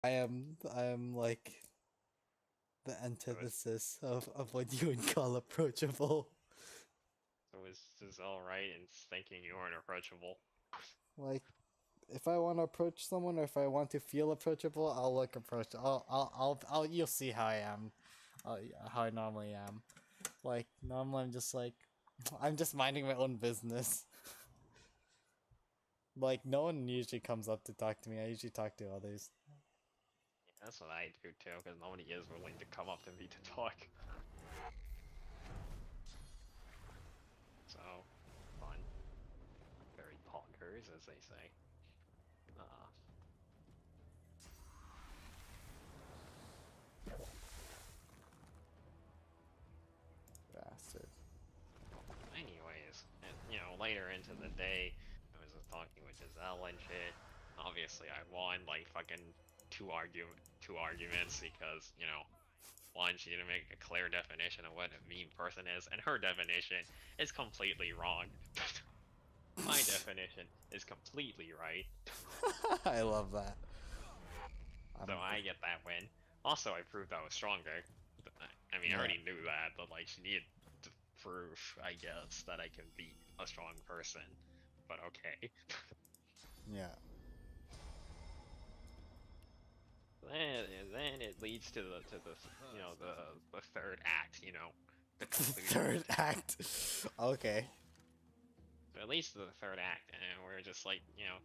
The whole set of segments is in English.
I am like the So it's, antithesis of what you would call approachable. so it's just alright and thinking you aren't approachable. Like, if I want to approach someone or if I want to feel approachable, I'll look approach. You'll see how I am, how I normally am. Like, normally I'm just like, I'm just minding my own business. Like, no one usually comes up to talk to me. I usually talk to others. Yeah, that's what I do too, because nobody is willing to come up to me to talk. So, fun. Very poggers, as they say. Uh, Bastard. anyways, and, later into the day, I was just talking with Giselle and shit. Obviously, I won like fucking two arguments because one, she didn't make a clear definition of what a mean person is, and her definition is completely wrong. My definition is completely right. I love that. So I'm I get that win. Also, I proved I was stronger. I mean, I yeah, already knew that, but like, she needed to prove, I guess, that I can beat a strong person. But okay. yeah. Then it leads to the third act. The conclusion. Third act. Okay. So it leads to the third act, and we're just like,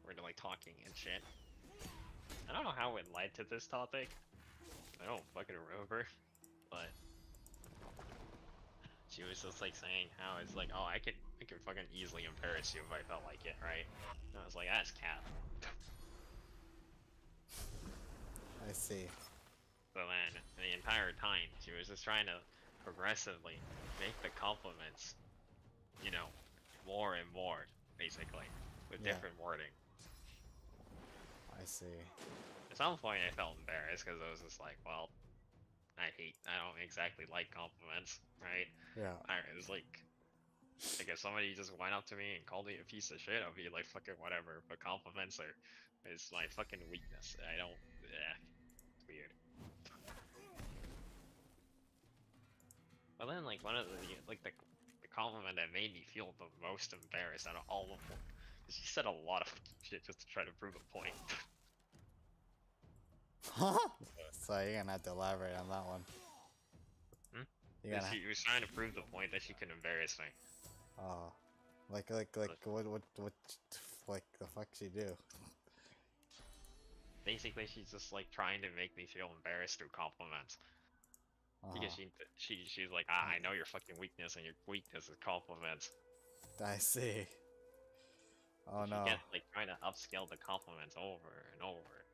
we're like talking and shit. I don't know how it led to this topic. I don't fucking remember, but she was just like saying how it's like, oh, I could fucking easily embarrass you if I felt like it, right? And I was like, that's cap. I see. So then, the entire time, she was just trying to progressively make the compliments, you know, more and more, basically, with Yeah, different wording. I see. At some point, I felt embarrassed because I was just like, well, I don't exactly like compliments, right? Yeah. I was like if somebody just went up to me and called me a piece of shit, I'd be like, fucking whatever. But compliments is my fucking weakness. I don't, it's weird. But then like one of the compliment that made me feel the most embarrassed out of all of them is she said a lot of fucking shit just to try to prove a point. Huh? So you're gonna have to elaborate on that one. Hmm? You're And gonna. she was trying to prove the point that she could embarrass me. Oh, like the fuck she do? Basically, she's just like trying to make me feel embarrassed through compliments. Because Uh she's like, ah, I know your fucking weakness, and your weakness is compliments. I see. So Oh she no, kept like trying to upscale the compliments over and over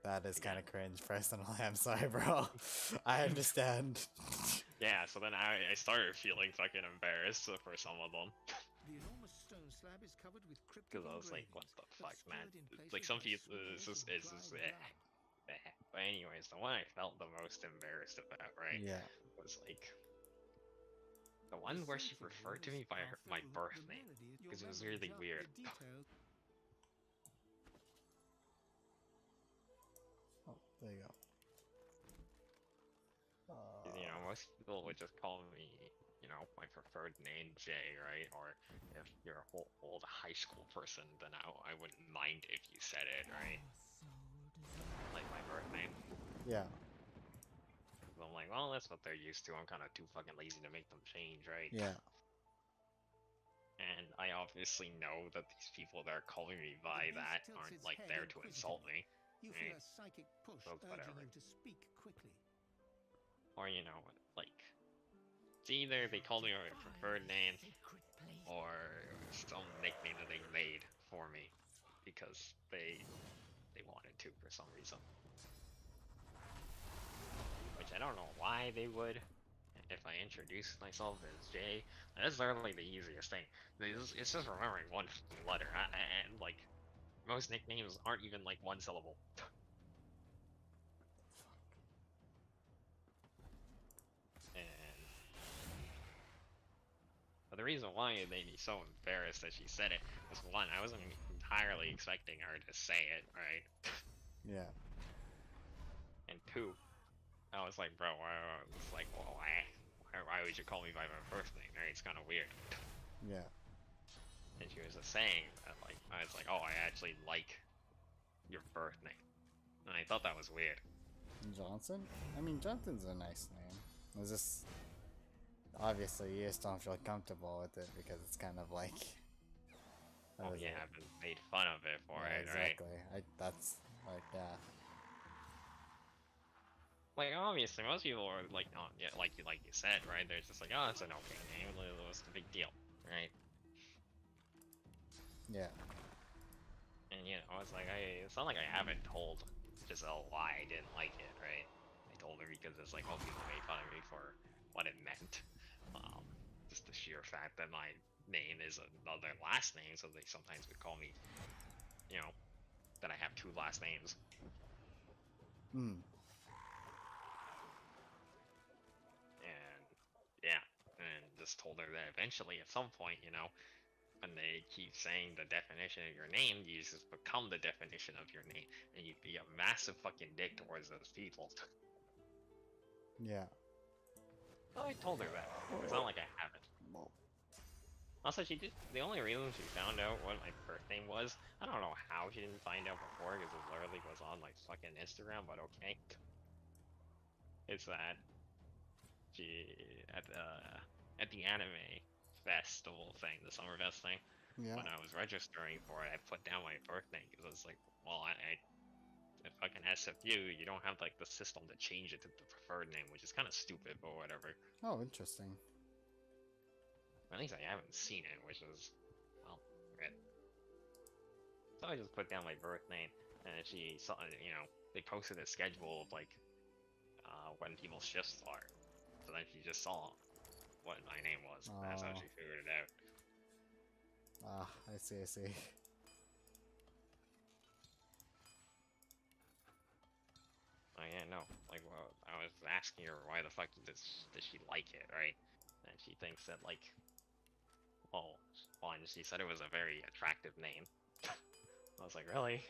that is kind again. of cringe. Personally, I'm sorry, bro. I understand. Yeah, so then I started feeling fucking embarrassed for some of them. The enormous stone slab is covered with cryptic Because I was like, what engravings, the fuck, man? obscured in Like, places some by people, swirls of it's just, dried blood. eh. But anyways, the one I felt the most embarrassed about, right, Yeah. was like, the one where she Recitative referred to words me by are my full, the birth name. melody, your Because it was memories really up, the weird. details. Oh, there you go. 'Cause, most people would just call me, my preferred name, Jay, right? Or if you're a whole old high school person, then I wouldn't mind if you said it, right? Like my birth name. Yeah. But I'm like, well, that's what they're used to. I'm kind of too fucking lazy to make them change, right? Yeah. And I obviously know that these people that are calling me The by beast that tilts aren't its like head there to insult inquisitively. me, You feel right? a psychic push So urging whatever. you to speak quickly. Or like it's either they call me my preferred name or some nickname that they made for me because they wanted to for some reason. Which I don't know why they would. If I introduce myself as Jay, that's literally the easiest thing. It's just remembering one letter, and like most nicknames aren't even like one syllable. And but the reason why it made me so embarrassed that she said it was one, I wasn't entirely expecting her to say it, right? Yeah. too. I was like, bro, it's like, well, why would you call me by my first name? Right? It's kind of weird. Yeah. And she was just saying that, like, I was like, oh, I actually like your birth name, and I thought that was weird. Johnson? I mean, Johnson's a nice name. It's just obviously you just don't feel comfortable with it because it's kind of like. Oh What is yeah, it? I've been made fun of it for Yeah, it, right? exactly. That's like yeah. Like obviously, most people are like, oh yeah, like you said, right? They're just like, oh, it's an okay name. What's the big deal, right? Yeah. And you know, it's like it's not like I haven't told Giselle why I didn't like it, right? I told her because it's like, oh, people made fun of me for what it meant. Um, just the sheer fact that my name is another last name, so they sometimes would call me, you know, that I have two last names. Hmm. And yeah, and just told her that eventually, at some point, you know, when they keep saying the definition of your name, you just become the definition of your name, and you'd be a massive fucking dick towards those people. Yeah. Well, I told her that. It's not like I haven't. Also, she did. The only reason she found out what my birth name was, I don't know how she didn't find out before, because it literally was on like fucking Instagram. But okay, it's that she at the anime festival thing, the summer fest thing. Yeah. When I was registering for it, I put down my birth name because I was like, well, I fucking SFU, you don't have like the system to change it to the preferred name, which is kind of stupid, but whatever. Oh, interesting. At least I haven't seen it, which is, well, good. So I just put down my birth name, and she saw, you know, they posted a schedule of like when people's shifts are. So then she just saw what my name was. That's how Oh. she figured it out. Ah, I see, I see. Oh yeah, no. Like, well, I was asking her why the fuck does she like it, right? And she thinks that like, well, one, she said it was a very attractive name. I was like, really?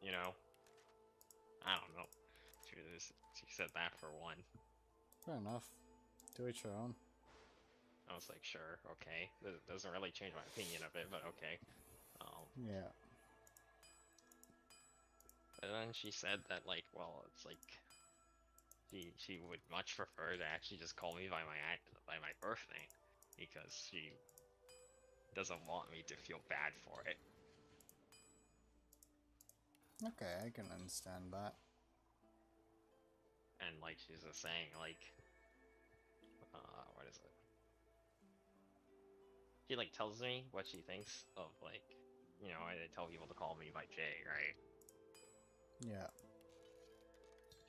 You know, I don't know. She said that for one. Fair enough. Do it your own. I was like, sure, okay. This doesn't really change my opinion of it, but okay. Yeah. But then she said that like, well, it's like she would much prefer to actually just call me by my birth name because she doesn't want me to feel bad for it. Okay, I can understand that. And like she's just saying like, what is it? She like tells me what she thinks of like, you know, I tell people to call me by Jay, right? Yeah.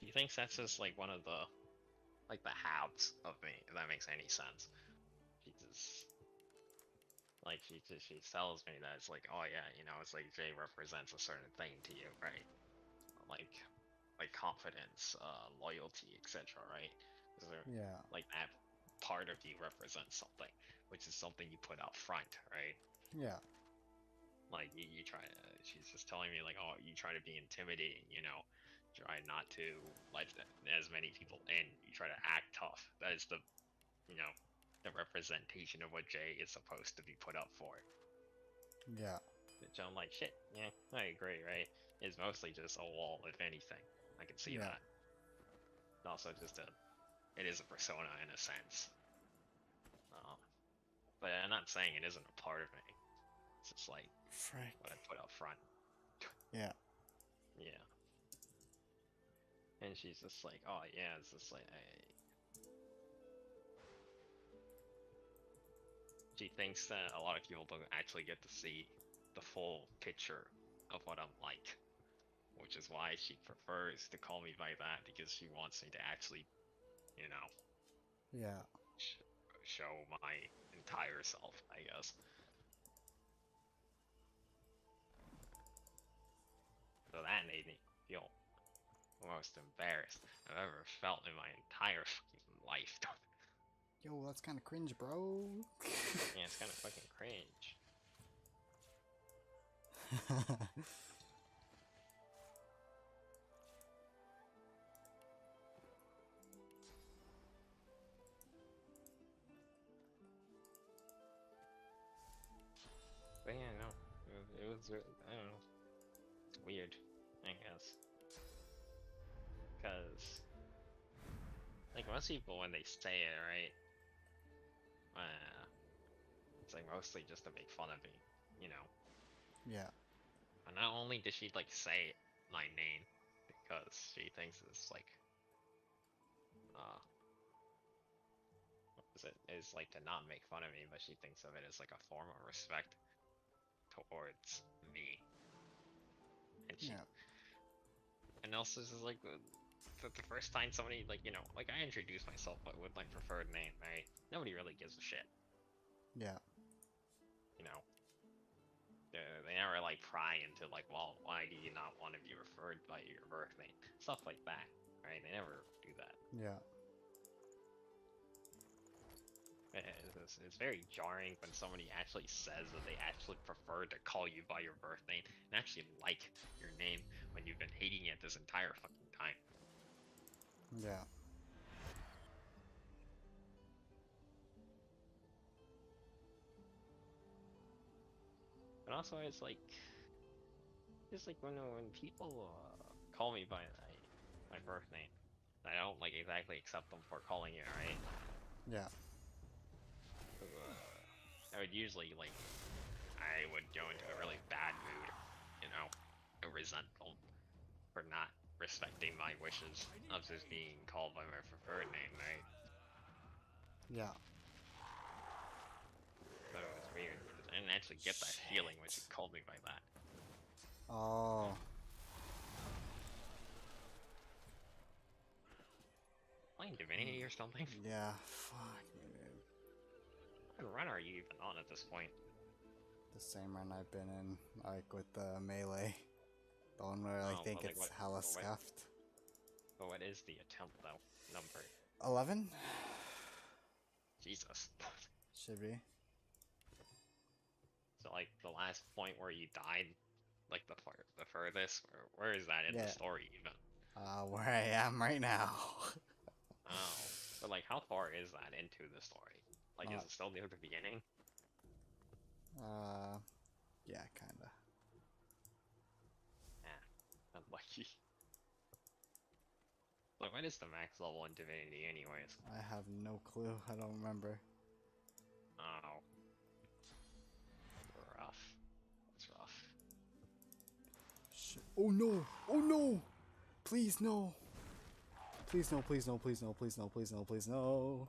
She thinks that's just like one of the like the halves of me, if that makes any sense. She just like she tells me that it's like, oh yeah, you know, it's like Jay represents a certain thing to you, right? Like confidence, loyalty, etc. Right? Yeah. Like that part of you represents something, which is something you put out front, right? Yeah. Like you try to. She's just telling me like, oh, you try to be intimidating, you know, try not to let as many people in. You try to act tough. That is the, you know, the representation of what Jay is supposed to be put up for. Yeah. Which I'm like, shit, yeah, I agree, right? It's mostly just a wall, if anything. I can see Yeah. that. Also, just it is a persona in a sense. Um, but I'm not saying it isn't a part of me. It's just like Frick. what I put up front. Yeah. Yeah. And she's just like, oh yeah, it's just like she thinks that a lot of people don't actually get to see the full picture of what I'm like, which is why she prefers to call me by that because she wants me to actually, you know, Yeah. show my entire self, I guess. So that made me feel the most embarrassed I've ever felt in my entire fucking life. Yo, that's kind of cringe, bro. Yeah, it's kind of fucking cringe. I don't know. It's weird, I guess. Because, like, most people, when they say it, right? It's like mostly just to make fun of me, you know? Yeah. And not only did she, like, say my name, because she thinks it's, like, what is it? Is, like, to not make fun of me, but she thinks of it as, like, a form of respect towards me. And she, Yeah. and also this is, like, the first time somebody, like, you know, like, I introduced myself with my preferred name, right? Nobody really gives a shit, Yeah. you know? They never, like, pry into, like, well, why do you not want to be referred by your birth name? Stuff like that, right? They never do that. Yeah. It's very jarring when somebody actually says that they actually prefer to call you by your birth name and actually like your name when you've been hating it this entire fucking time. Yeah. But also, it's like when people call me by my birth name, I don't like exactly accept them for calling it, right? Yeah. I would usually like I would go into a really bad mood, you know, resentful for not respecting my wishes of just being called by my preferred name, right? Yeah. So it was weird because I didn't actually get that feeling when she Shit. called me by that. Oh. Playing Divinity or something? Yeah. Fuck, dude. What run are you even on at this point? The same run I've been in, like with the melee. The one where I Oh, think but like it's hella scuffed. what is the attempt though? Number? 11? Jesus. Should be. So like the last point where you died, like the furthest, or where is that in the Yeah. story even? Where I am right now. Oh, but like how far is that into the story? Like is Not, it still near the beginning? yeah, kinda. Yeah, unlucky. Like what is the max level in Divinity anyways? I have no clue. I don't remember. Oh, rough. That's rough. Shit. Oh no! Oh no! Please no! Please no, please no, please no, please no, please no, please no.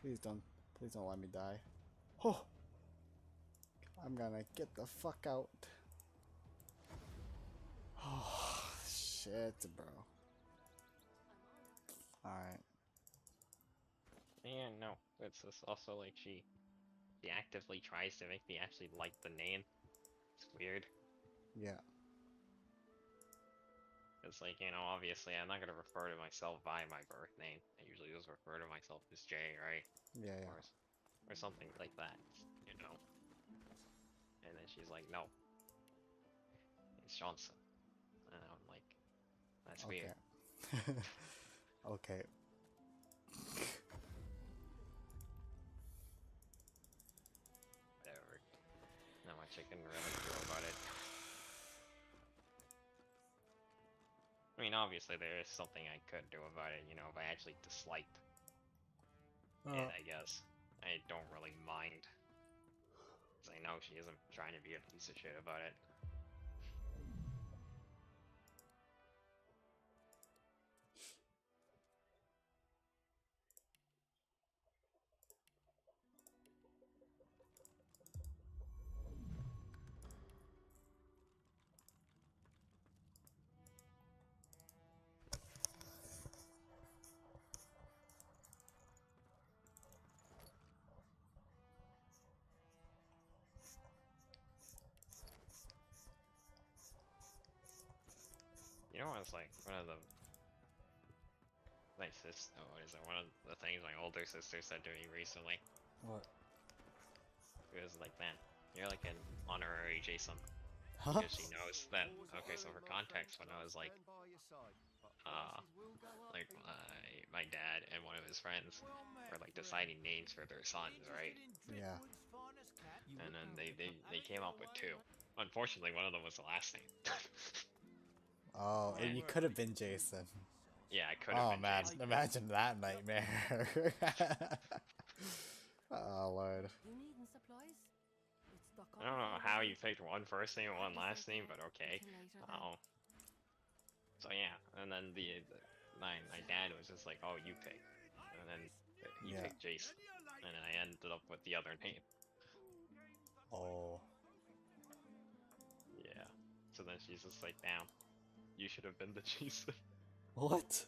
Please don't let me die. Oh! I'm gonna get the fuck out. Oh, shit, bro. Alright. And no, it's just also like she actively tries to make me actually like the name. It's weird. Yeah. It's like, you know, obviously I'm not gonna refer to myself by my birth name. I usually just refer to myself as Jay, right? Yeah, yeah. Or something like that, you know. And then she's like, no, it's Johnson. And I'm like, that's weird. Okay. Okay. Whatever. Not much I can really do about it. I mean, obviously there is something I could do about it, you know, if I actually disliked it, I guess. I don't really mind. Because I know she isn't trying to be a piece of shit about it. You know what's like one of the my sister, what is it? One of the things my older sister said to me recently. What? It was like, man, you're like an honorary Jason. Huh? because she knows that. Okay, so for context, when I was like my dad and one of his friends were like deciding names for their sons, right? Yeah. And then they came up with two. Unfortunately, one of them was the last name. Oh, Yeah. and you could have been Jason. Yeah, I could have Oh been man, Jason. imagine that nightmare. Oh lord. You needing supplies? It's stock up I don't know before how we you leave. picked one first name and one Guess last name, but okay. until later then. So yeah, and then my dad was just like, "Oh, you pick," and then he Yeah. picked Jason, and then I ended up with the other name. Oh. Yeah. So then she's just like, "Damn, you should have been the Jason." What?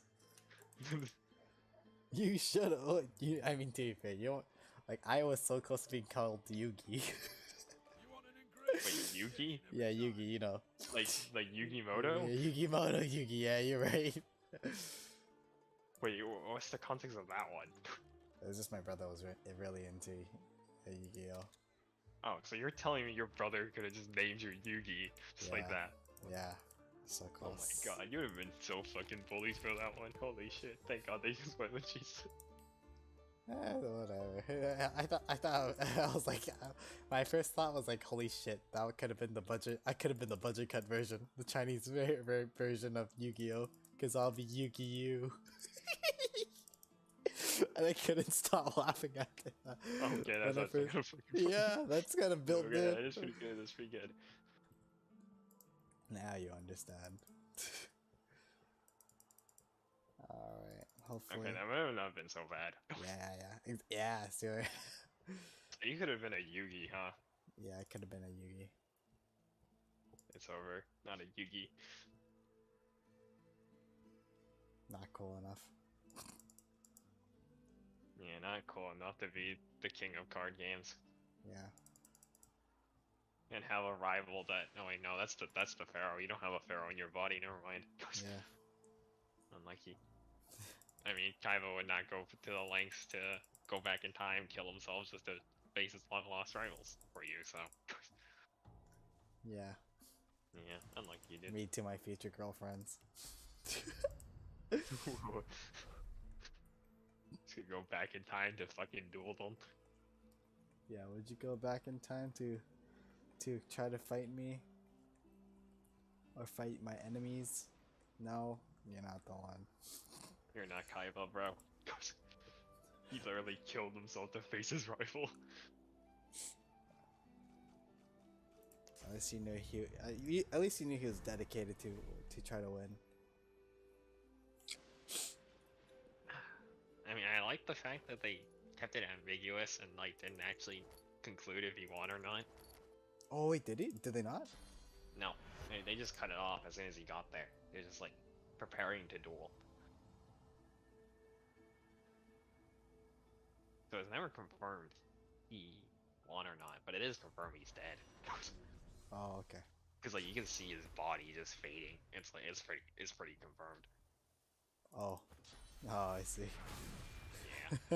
You should have. You. I mean, to be fair, you. Like I was so close to being called Yugi. Wait, Yugi? Yeah, Yugi. You know. Like Yugimoto? Yeah, Yugimoto Yugi. Yeah, you're right. Wait, what's the context of that one? It was just my brother was really into Yu-Gi-Oh. Oh, so you're telling me your brother could have just named you Yugi just like Yeah. that? Yeah. So Oh close. my god, you would have been so fucking bullied for that one. Holy shit! Thank God they just went with Jason. Whatever. I was like, my first thought was like, holy shit, that could have been the budget. I could have been the budget cut version, the Chinese version of Yu-Gi-Oh, because I'll be Yu-Gi-Oh. And I couldn't stop laughing at it. Okay, that's When I actually first- kind of fucking funny. Yeah, that's kind of built Okay, in. that is pretty good. That's pretty good. Now you understand. Alright, hopefully. Okay, that might have not been so bad. Yeah, sure. You could have been a Yugi, huh? Yeah, I could have been a Yugi. It's over. Not a Yugi. Not cool enough. Yeah, not cool enough to be the king of card games Yeah. and have a rival that. Oh wait, no, that's the pharaoh. You don't have a pharaoh in your body. Never mind. Yeah. Unlucky. I mean, Kaiba would not go to the lengths to go back in time, kill himself just to face his long-lost rivals for you. So, Yeah. yeah, unlucky, dude. Me to my future girlfriends. Just go back in time to fucking duel them. Yeah, would you go back in time to try to fight me? Or fight my enemies? No, you're not the one. You're not Kaiba, bro. He literally killed himself to face his rival. At least you knew at least you knew he was dedicated to try to win. I mean, I like the fact that they kept it ambiguous and like didn't actually conclude if he won or not. Oh wait, did he? Did they not? No, they just cut it off as soon as he got there. They're just like preparing to duel. So it's never confirmed he won or not, but it is confirmed he's dead. Oh, okay. Because like you can see his body just fading. It's like it's pretty confirmed. Oh. Oh, I see. Yeah.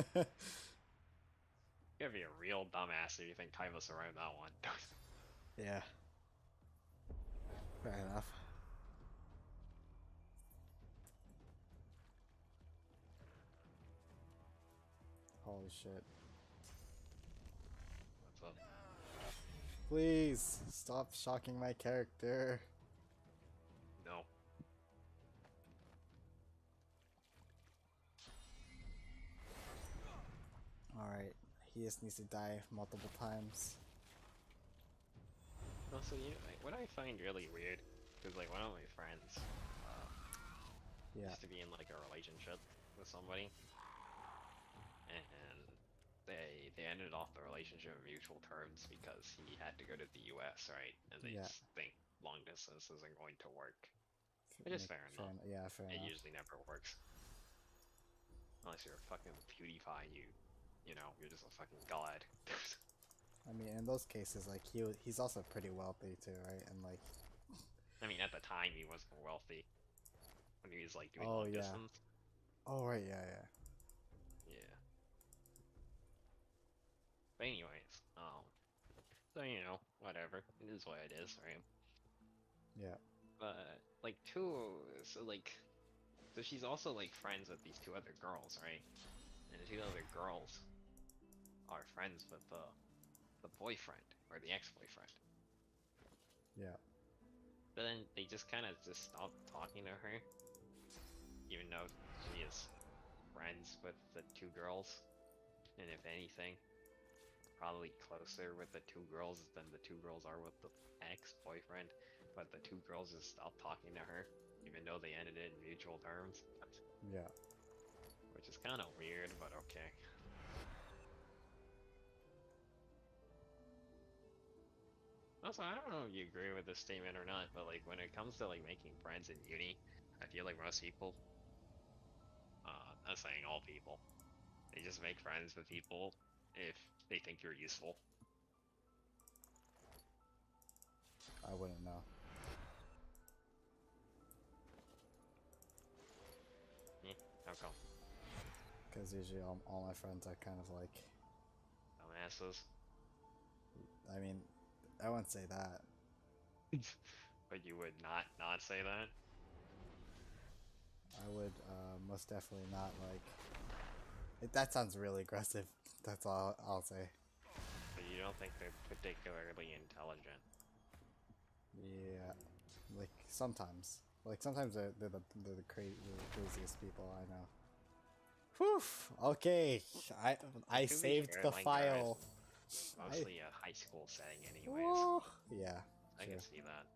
You gotta be a real dumbass if you think Kaiba's around that one. Yeah. Fair enough. Holy shit. What's up? Please stop shocking my character. No. Alright, he just needs to die multiple times. Also, like, what I find really weird is like one of my friends Yeah. used to be in like a relationship with somebody, and they ended off the relationship on mutual terms because he had to go to the U.S. right, and they Yeah. just think long distance isn't going to work. Which is fair enough. Yeah, fair It enough. usually never works unless you're fucking PewDiePie. You know, you're just a fucking god. I mean, in those cases, like he's also pretty wealthy too, right? And like, I mean, at the time he wasn't wealthy when he was like doing Oh, long yeah. distance. oh right, yeah. Yeah. But anyways, so you know, whatever. It is what it is, right? Yeah. But like so she's also like friends with these two other girls, right? And the two other girls are friends with the boyfriend or the ex-boyfriend. Yeah. But then they just kind of just stop talking to her, even though she is friends with the two girls. And if anything, probably closer with the two girls than the two girls are with the ex-boyfriend. But the two girls just stopped talking to her, even though they ended it in mutual terms. Yeah. Which is kind of weird, but okay. Also, I don't know if you agree with this statement or not, but like when it comes to like making friends in uni, I feel like most people, not saying all people, they just make friends with people if they think you're useful. I wouldn't know. Yeah, how come? Because usually all my friends are kind of like, Dumbasses. I mean, I wouldn't say that. But you would not say that? I would most definitely not like. That sounds really aggressive. That's all I'll say. But you don't think they're particularly intelligent? Yeah, like sometimes. Like sometimes they're the craziest people I know. Whew. Okay, I To be saved fair, the like file. mostly a high school setting anyways. Whoa. Yeah, I true. can see that.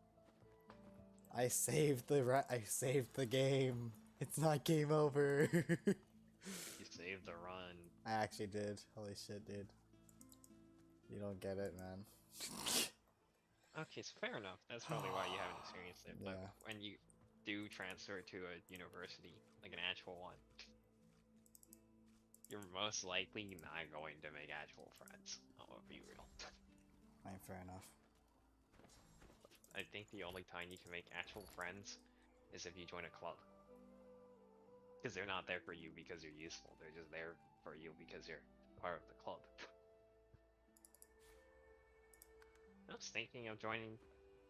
I saved the game. It's not game over. You saved the run. I actually did. Holy shit, dude. You don't get it, man. Okay, so fair enough. That's probably why you haven't experienced it. But Yeah. when you do transfer to a university, like an actual one, you're most likely not going to make actual friends. I'll be real. Fine, fair enough. I think the only time you can make actual friends is if you join a club. Because they're not there for you because you're useful. They're just there for you because you're part of the club. I was thinking of joining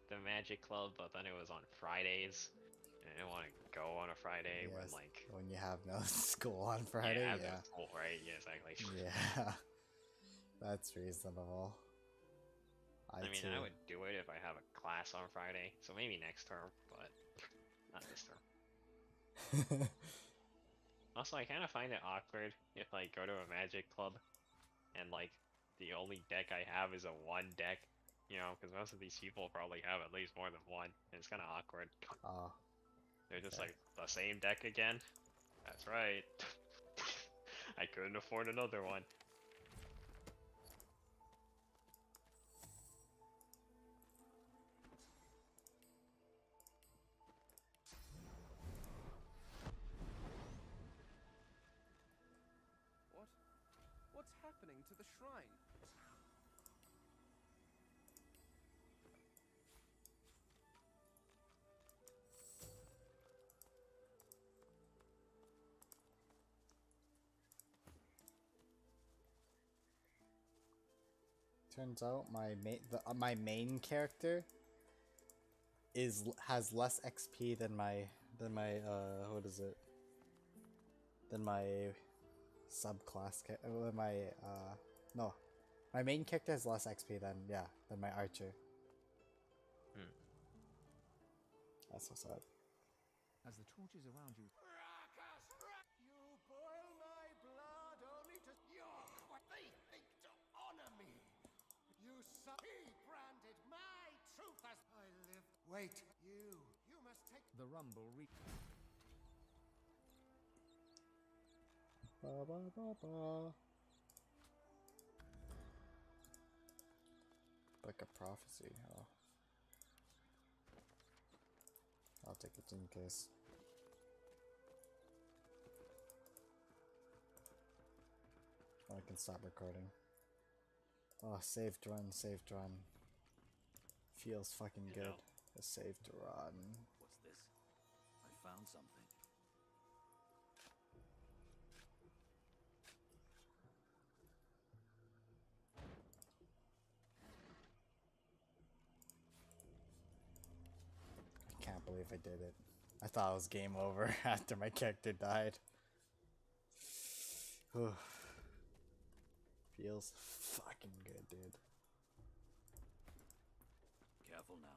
the Magic Club, but then it was on Fridays. And I didn't want to go on a Friday when, Yes, like, when you have no school on Friday, yeah, have no yeah. school, right? Yeah, exactly. Yeah. That's reasonable. I mean, too. I would do it if I have a class on Friday, so maybe next term, but not this term. Also, I kind of find it awkward if I go to a Magic Club and, like, the only deck I have is a one deck, you know, because most of these people probably have at least more than one, and it's kind of awkward. Oh, They're just fair. like, the same deck again? That's right. I couldn't afford another one. What? What's happening to the shrine? Turns out my main character has less XP than my what is it? Than my subclass my no. My main character has less XP than my archer. Hmm. That's so sad. As the torches around you. You boil my blood only to. They think to honor me. He branded my truth as I live. Wait, you must take The rumble Ba, ba, ba, ba. Book of Prophecy. Oh. I'll take it in case. Oh, I can stop recording. Oh, saved run, saved run. Feels fucking good. A saved run. What's this? I found something. if I did it. I thought it was game over after my character died. Feels fucking good, dude. Careful now.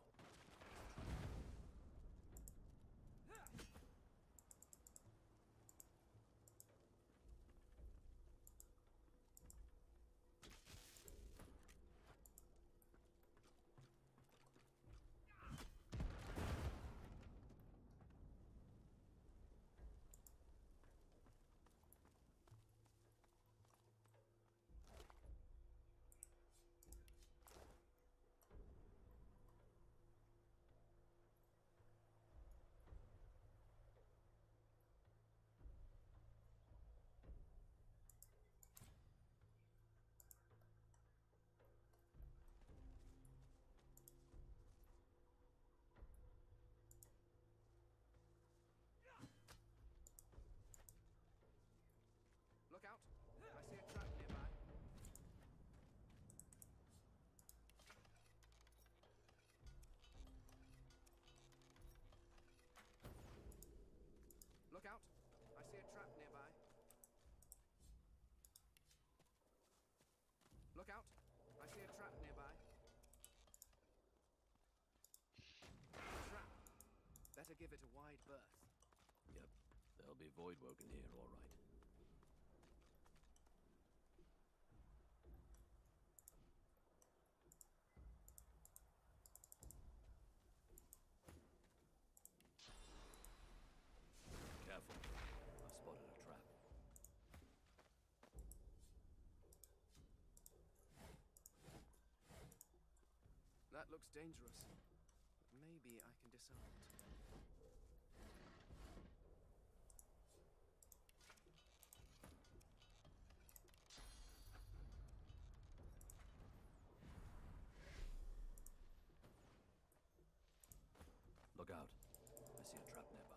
Look out! I see a trap nearby. Look out! I see a trap nearby. Look out! I see a trap nearby. Trap. Better give it a wide berth. Yep, there'll be Voidwoken here, all right. Careful. I've spotted a trap. That looks dangerous. Maybe I can disarm it. Look out. I see a trap nearby.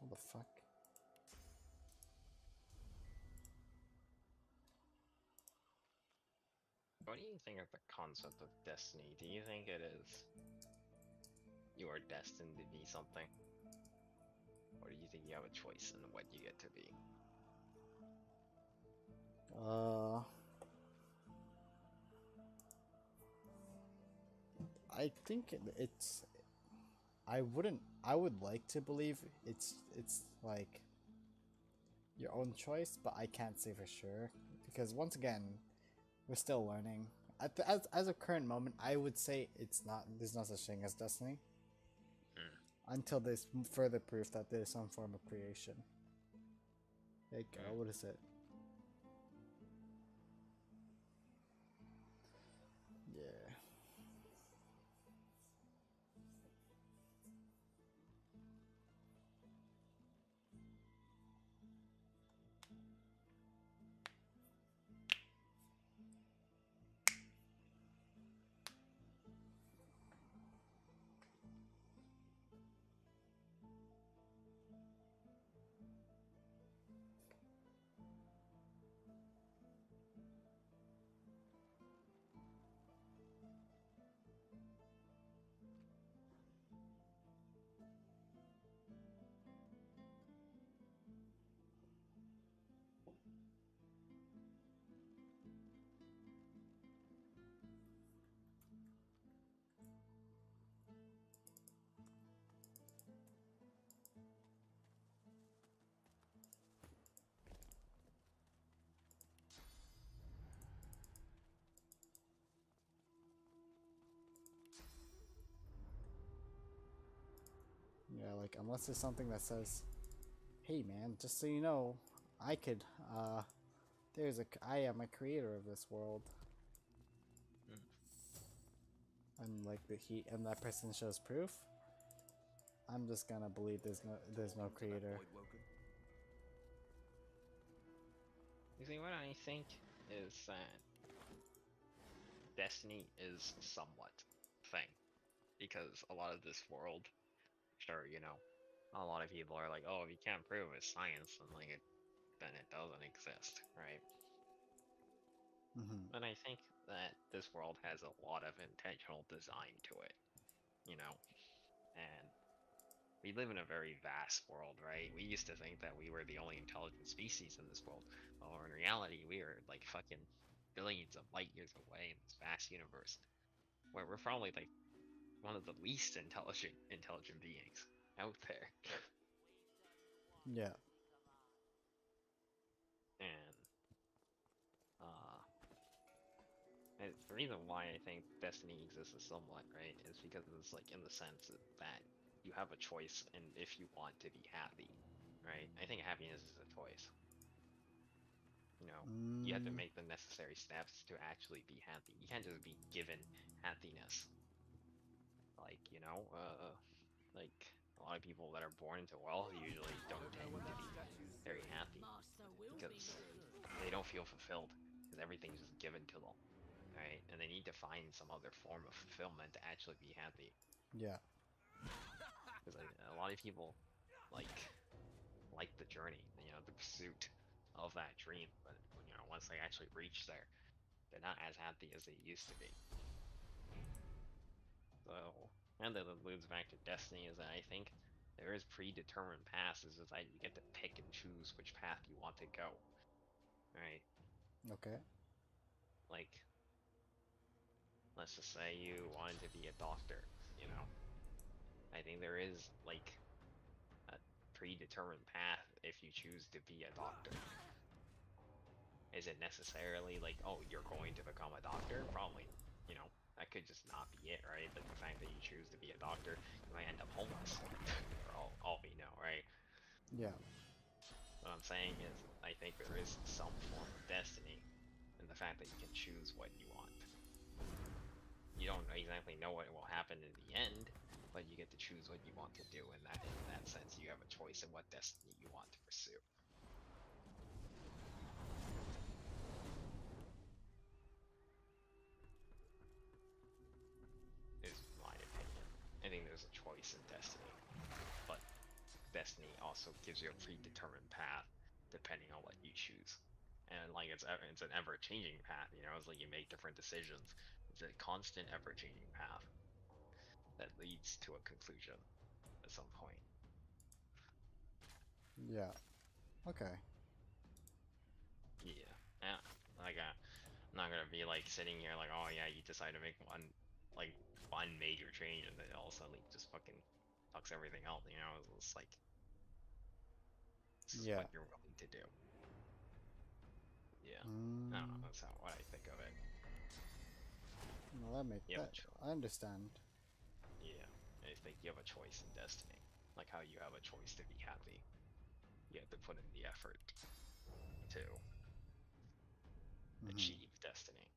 What the fuck? What do you think of the concept of destiny? Do you think it is you are destined to be something? Or do you think you have a choice in what you get to be? I think it's. I wouldn't. I would like to believe it's like your own choice, but I can't say for sure because once again, we're still learning. As a current moment, I would say it's not. There's no such thing as destiny until there's further proof that there's some form of creation. Like, what is it? Yeah. Yeah, like unless there's something that says, "Hey, man, just so you know, I could. I am a creator of this world." And like and that person shows proof. I'm just gonna believe there's no creator. You see, what I think is that Destiny is somewhat thing, because a lot of this world, sure, you know, a lot of people are like, oh, if you can't prove it's science, then then it doesn't exist, right? Mm-hmm. And I think that this world has a lot of intentional design to it, you know, and we live in a very vast world, right? We used to think that we were the only intelligent species in this world, well, in reality, we are like fucking billions of light years away in this vast universe, where we're probably like one of the least intelligent beings out there. Yeah. And uh the reason why I think Destiny exists is somewhat, right, is because it's like in the sense that you have a choice and if you want to be happy, right? I think happiness is a choice. You know, you have to Mm, make the necessary steps to actually be happy. You can't just be given happiness. Like, you know, like a lot of people that are born into wealth usually don't tend to be very happy because they don't feel fulfilled because everything's just given to them, right? And they need to find some other form of fulfillment to actually be happy. yeah. Because like, a lot of people like like the journey, you know, the pursuit of that dream, but you know, once they actually reach there, they're not as happy as they used to be. So, and that alludes back to Destiny is that I think there is predetermined paths, is that you get to pick and choose which path you want to go, right? Okay. Like, let's just say you wanted to be a doctor, you know? I think there is, like, a predetermined path if you choose to be a doctor. Is it necessarily like, oh, you're going to become a doctor? Probably, you know, that could just not be it, right? But the fact that you choose to be a doctor, you might end up homeless, for all we know, right? Yeah. What I'm saying is, I think there is some form of destiny in the fact that you can choose what you want. You don't exactly know what will happen in the end, but you get to choose what you want to do. In that sense, you have a choice in what destiny you want to pursue. Is my opinion. I think there's a choice in destiny, but destiny also gives you a predetermined path depending on what you choose. And like it's an ever changing path, you know. It's like you make different decisions. It's a constant ever changing path that leads to a conclusion at some point. Yeah. Okay. Yeah, yeah. Like I'm not gonna be like sitting here like, oh yeah, you decide to make like one major change and then all of a sudden just fucking fucks everything else. You know, it's like this is Yeah. what you're willing to do. Yeah, I don't know. Mm, That's how what I think of it. well, that make You have that. a choice. I understand. Yeah, I think you have a choice in destiny, like how you have a choice to be happy. You have to put in the effort to Mm-hmm. achieve destiny.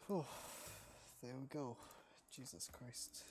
Oh, there we go. Jesus Christ.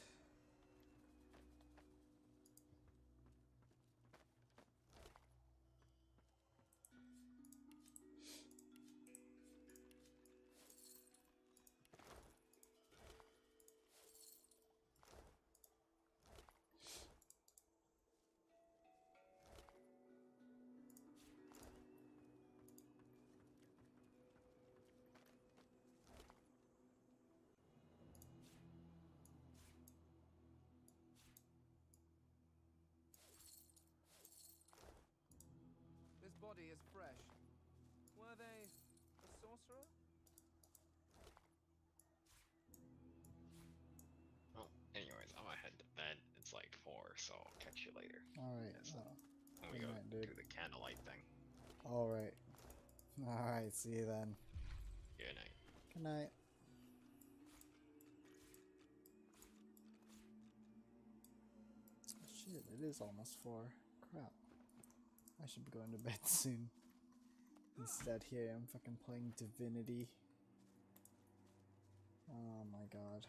This body is fresh. Were they a sorcerer? Well, anyways, I'm gonna head to bed. It's like 4, so I'll catch you later. Alright. And so, when we Good go night, dude. do the candlelight thing. Alright. Alright, see you then. Good night. Good night. Shit, it is almost 4. Crap. I should be going to bed soon. Instead, here I am fucking playing Divinity. Oh my god.